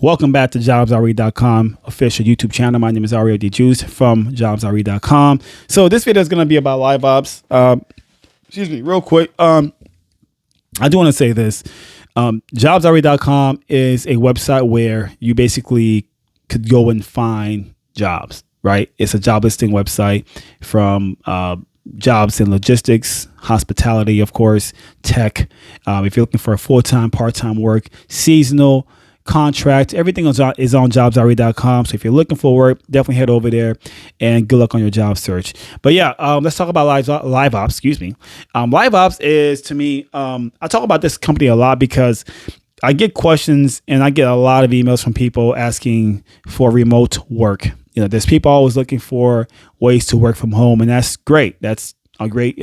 Welcome back to JobsRE.com official YouTube channel. My name is Ario DeJuice from JobsRE.com. So this video is going to be about Liveops. Excuse me, real quick. I do want to say this. JobsRE.com is a website where you basically could go and find jobs, right? It's a job listing website from jobs in logistics, hospitality, of course, tech. If you're looking for a full-time, part-time work, seasonal, contract, everything is on JobsRE.com. So if you're looking for work, definitely head over there and good luck on your job search. But yeah, let's talk about Liveops. Excuse me. Liveops is, to me, I talk about this company a lot because I get questions and I get a lot of emails from people asking for remote work. You know, there's people always looking for ways to work from home, and that's great. That's a great,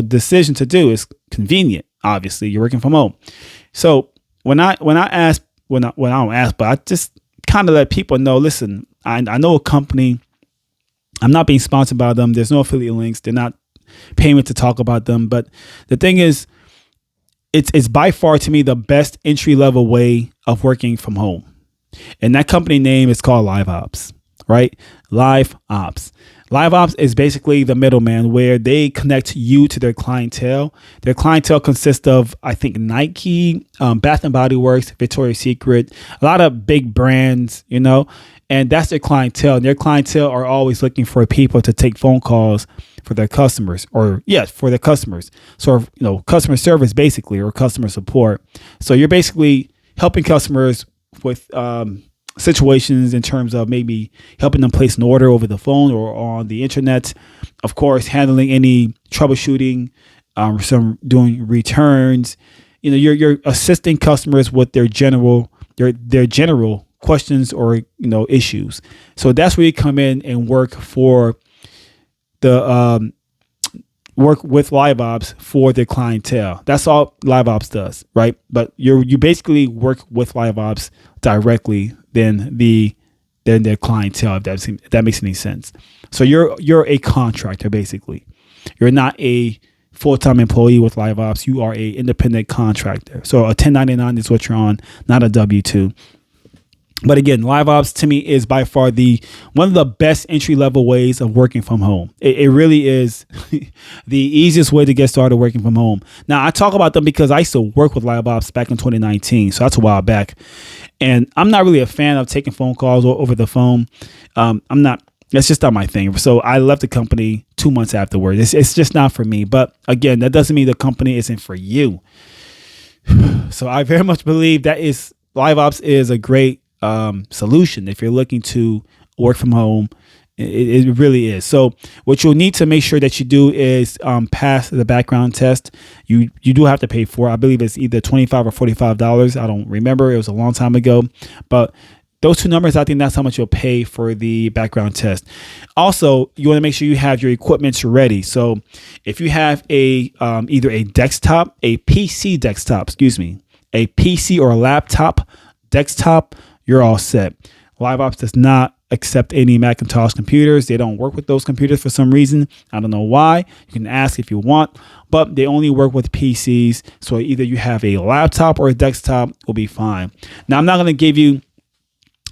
decision to do. It's convenient. Obviously, you're working from home. So when I don't ask, but I just kind of let people know, listen, I know a company. I'm not being sponsored by them. There's no affiliate links. They're not paying me to talk about them. But the thing is, it's by far, to me, the best entry-level way of working from home. And that company name is called Liveops, right? Liveops. Liveops is basically the middleman where they connect you to their clientele. Their clientele consists of, I think, Nike, Bath and Body Works, Victoria's Secret, a lot of big brands, and that's their clientele. And their clientele are always looking for people to take phone calls for their customers, for their customers. So, customer service basically, or customer support. So you're basically helping customers with situations in terms of maybe helping them place an order over the phone or on the internet. Of course, handling any troubleshooting, some doing returns. You're assisting customers with their general questions or issues. So that's where you come in and work for the work with Liveops for their clientele. That's all Liveops does, right? But you basically work with Liveops directly than their clientele, if that makes any sense. So you're a contractor basically. You're not a full-time employee with Liveops. You are a independent contractor. So a 1099 is what you're on, not a W-2. But again, Liveops to me is by far one of the best entry-level ways of working from home. It really is the easiest way to get started working from home. Now, I talk about them because I used to work with Liveops back in 2019, so that's a while back. And I'm not really a fan of taking phone calls over the phone. That's just not my thing. So I left the company 2 months afterwards. It's just not for me. But again, that doesn't mean the company isn't for you. So I very much believe that Liveops is a great solution if you're looking to work from home. It really is. So what you'll need to make sure that you do is pass the background test. You do have to pay for it. I believe it's either $25 or $45. I don't remember. It was a long time ago. But those two numbers, I think that's how much you'll pay for the background test. Also, you want to make sure you have your equipment ready. So if you have either a PC or a laptop desktop, you're all set. Liveops does not accept any Macintosh computers. They don't work with those computers for some reason. I don't know why. You can ask if you want, but they only work with PCs. So either you have a laptop or a desktop will be fine. Now, I'm not going to give you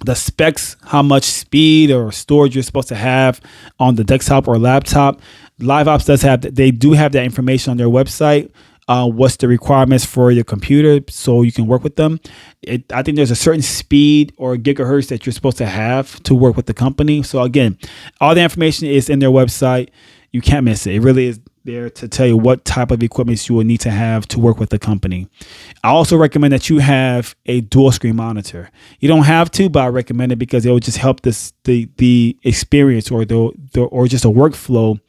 the specs, how much speed or storage you're supposed to have on the desktop or laptop. Liveops they do have that information on their website. What's the requirements for your computer so you can work with them. I think there's a certain speed or gigahertz that you're supposed to have to work with the company. So again, all the information is in their website. You can't miss it. It really is there to tell you what type of equipment you will need to have to work with the company. I also recommend that you have a dual screen monitor. You don't have to, but I recommend it because it will just help the experience or just a workflow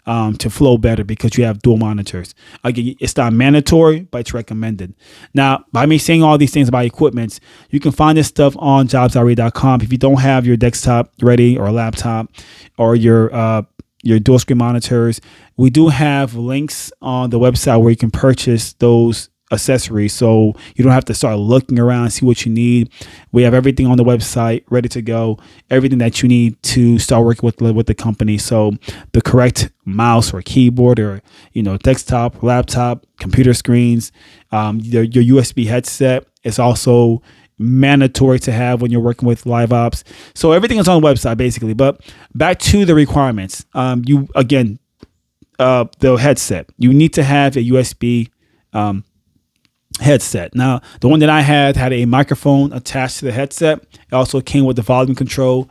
to flow better because you have dual monitors. Again, it's not mandatory, but it's recommended. Now, by me saying all these things about equipment, you can find this stuff on JobsRE.com. If you don't have your desktop ready or a laptop or your dual screen monitors, we do have links on the website where you can purchase those accessories, so you don't have to start looking around, see what you need. We have everything on the website ready to go, everything that you need to start working with the company. So the correct mouse or keyboard or desktop, laptop, computer screens, your USB headset is also mandatory to have when you're working with Liveops. So everything is on the website basically. But back to the requirements. You again, the headset. You need to have a USB headset. Now, the one that I had a microphone attached to the headset. It also came with the volume control.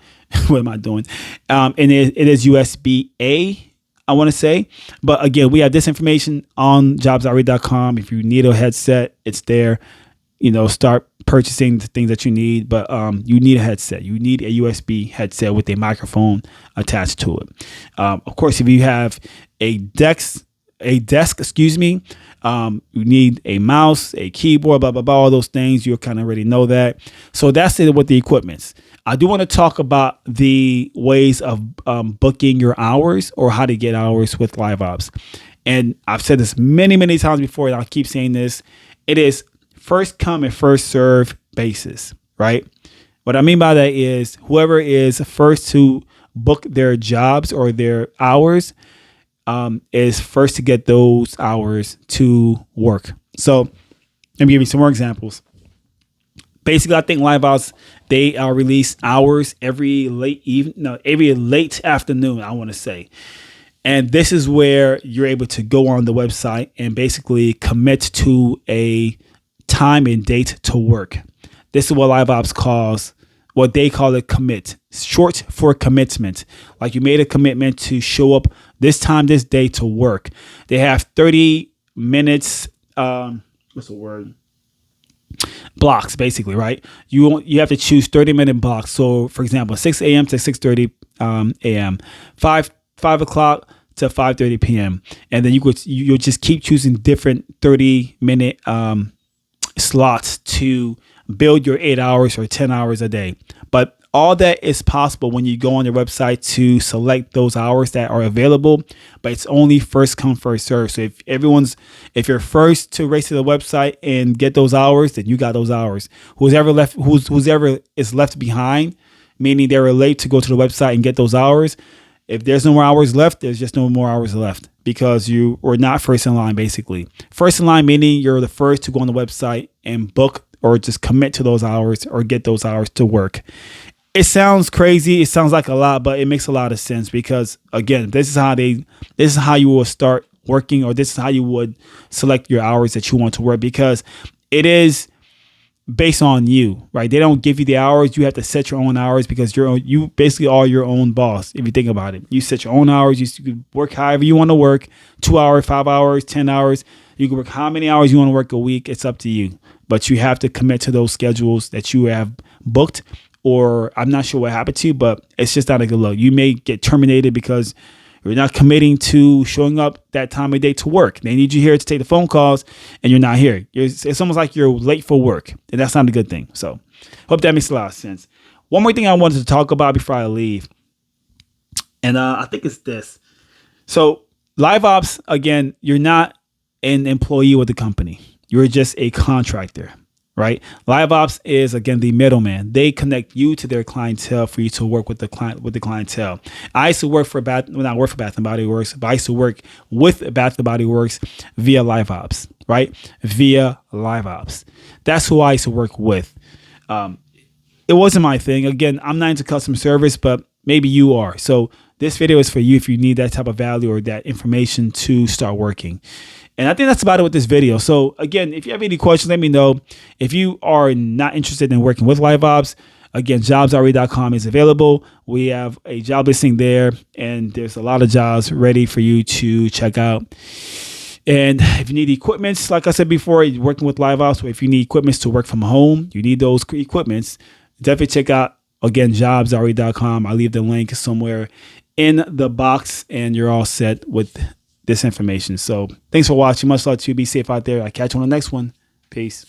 What am I doing? And it is USB A, I want to say. But again, we have this information on jobsready.com. If you need a headset, it's there. Start purchasing the things that you need. But you need a headset. You need a USB headset with a microphone attached to it. Of course, if you have a desk, you need a mouse, a keyboard, blah, blah, blah, all those things. You kind of already know that. So that's it with the equipments. I do want to talk about the ways of booking your hours or how to get hours with Liveops. And I've said this many, many times before, and I'll keep saying this. It is first come and first serve basis, right? What I mean by that is whoever is first to book their jobs or their hours is first to get those hours to work. So let me give you some more examples. Basically, I think Liveops, they release hours every late afternoon, I want to say. And this is where you're able to go on the website and basically commit to a time and date to work. This is what Liveops calls, what they call a commit, short for commitment. Like you made a commitment to show up this time, this day to work. They have 30 minutes, blocks, basically, right? You have to choose 30-minute blocks. So, for example, 6 a.m. to 6:30 a.m., 5 o'clock to 5:30 p.m., and then you'll just keep choosing different 30-minute slots to build your 8 hours or 10 hours a day. But all that is possible when you go on your website to select those hours that are available, but it's only first come, first serve. So if you're first to race to the website and get those hours, then you got those hours. Whoever is left behind, meaning they're late to go to the website and get those hours, if there's no more hours left, there's just no more hours left because you were not first in line, basically. First in line, meaning you're the first to go on the website and book or just commit to those hours or get those hours to work. It sounds crazy. It sounds like a lot, but it makes a lot of sense because, again, this is how you will start working, or this is how you would select your hours that you want to work, because it is based on you, right? They don't give you the hours. You have to set your own hours because you basically are your own boss. If you think about it, you set your own hours. You can work however you want to work, 2 hours, 5 hours, 10 hours. You can work how many hours you want to work a week. It's up to you, but you have to commit to those schedules that you have booked. Or I'm not sure what happened to you, but it's just not a good look. You may get terminated because you're not committing to showing up that time of day to work. They need you here to take the phone calls and you're not here. It's almost like you're late for work, and that's not a good thing. So hope that makes a lot of sense. One more thing I wanted to talk about before I leave, and I think it's this. So Liveops, again, you're not an employee with the company. You're just a contractor. Right? Liveops is, again, the middleman. They connect you to their clientele for you to work with the clientele. I used to work for Bath and Body Works, but I used to work with Bath and Body Works via Liveops, right? Via Liveops. That's who I used to work with. It wasn't my thing. Again, I'm not into customer service, but maybe you are. So this video is for you if you need that type of value or that information to start working. And I think that's about it with this video. So again, if you have any questions, let me know. If you are not interested in working with Liveops, again, jobsready.com is available. We have a job listing there, and there's a lot of jobs ready for you to check out. And if you need equipments, like I said before, you're working with Liveops, or if you need equipments to work from home, you need those equipments, definitely check out, again, jobsready.com. I'll leave the link somewhere in the box, and you're all set with this information. So thanks for watching. Much love to you. Be safe out there. I'll catch you on the next one. Peace.